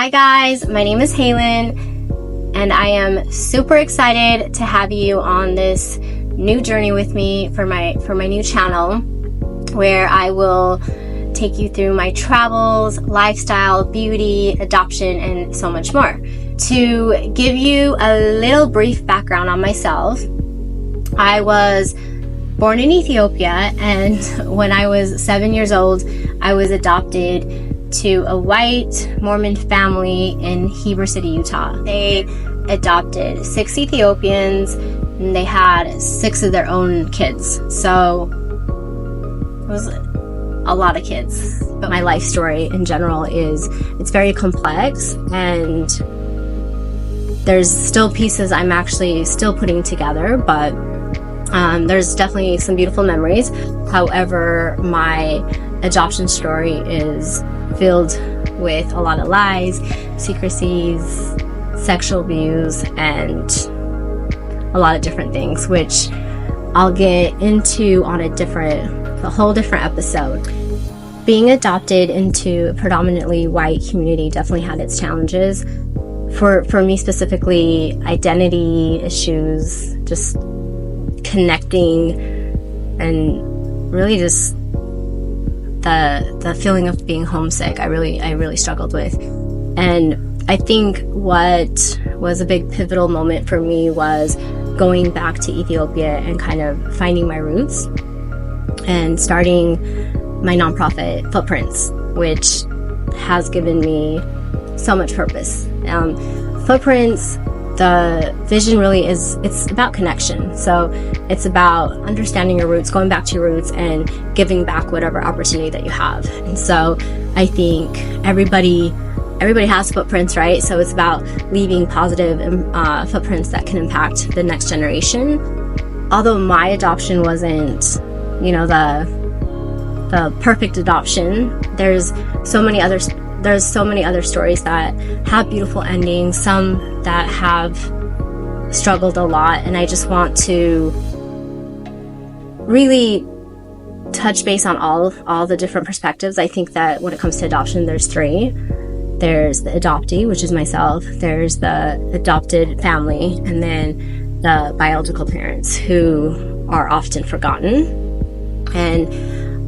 Hi guys, my name is Hailyn, and I am super excited to have you on this new journey with me for my new channel, where I will take you through my travels, lifestyle, beauty, adoption, and so much more. To give you a little brief background on myself, I was born in Ethiopia, and when I was 7 years old, I was adopted to a white Mormon family in Heber City, Utah. They adopted 6 Ethiopians, and they had 6 of their own kids. So it was a lot of kids. But my life story in general it's very complex, and there's still pieces I'm actually still putting together, but there's definitely some beautiful memories. However, my adoption story is filled with a lot of lies, secrecies, sexual abuse, and a lot of different things, which I'll get into on a whole different episode. Being adopted into a predominantly white community definitely had its challenges. For me specifically, identity issues, just connecting, and really just the feeling of being homesick, I really struggled with. And I think what was a big pivotal moment for me was going back to Ethiopia and kind of finding my roots and starting my nonprofit, Futprints, which has given me so much purpose. Futprints, the vision really it's about connection. So it's about understanding your roots, going back to your roots, and giving back whatever opportunity that you have. And so I think everybody has footprints, right? So it's about leaving positive footprints that can impact the next generation. Although my adoption wasn't, the perfect adoption, there's so many other stories that have beautiful endings, some that have struggled a lot, and I just want to really touch base on all the different perspectives. I think that when it comes to adoption, there's 3. There's the adoptee, which is myself, there's the adopted family, and then the biological parents, who are often forgotten. And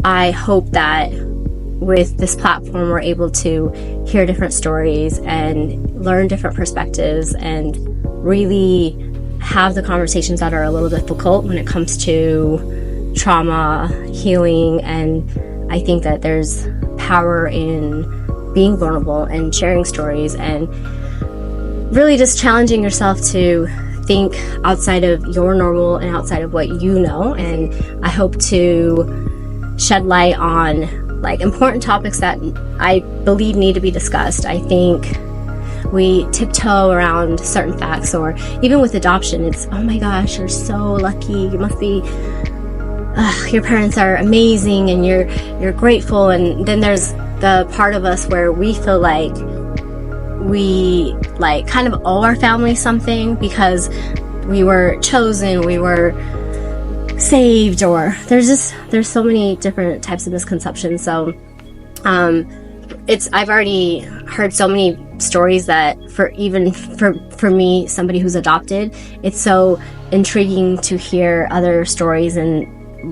I hope that with this platform, we're able to hear different stories and learn different perspectives and really have the conversations that are a little difficult when it comes to trauma, healing. And I think that there's power in being vulnerable and sharing stories, and really just challenging yourself to think outside of your normal and outside of what you know. And I hope to shed light on important topics that I believe need to be discussed. I think we tiptoe around certain facts, or even with adoption, it's, oh my gosh, you're so lucky, you must be, your parents are amazing, and you're grateful. And then there's the part of us where we feel like we kind of owe our family something because we were chosen, we were saved, or there's so many different types of misconceptions. So I've already heard so many stories that for me, somebody who's adopted, it's so intriguing to hear other stories and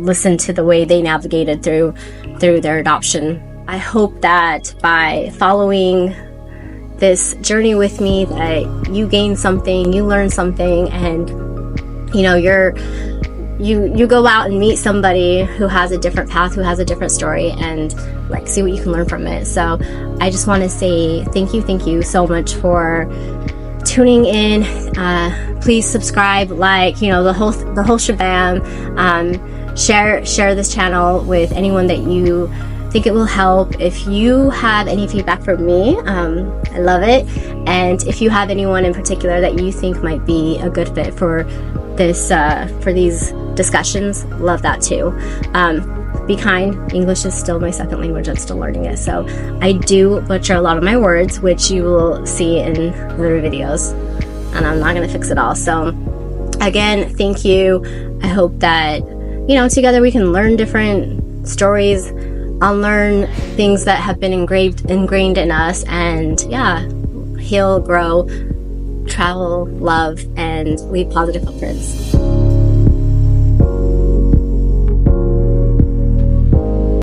listen to the way they navigated through their adoption. I hope that by following this journey with me, that you gain something, you learn something, and you go out and meet somebody who has a different path, who has a different story, and see what you can learn from it. So I just want to say thank you so much for tuning in. Please subscribe, the whole shebang. Share this channel with anyone that you think it will help. If you have any feedback from me, I love it. And if you have anyone in particular that you think might be a good fit for these discussions, love that too. Be kind. English is still my second language. I'm still learning it, so I do butcher a lot of my words, which you will see in other videos, and I'm not going to fix it all. So again, thank you. I hope that together we can learn different stories, unlearn things that have been ingrained in us, and heal, grow, travel, love, and leave positive footprints.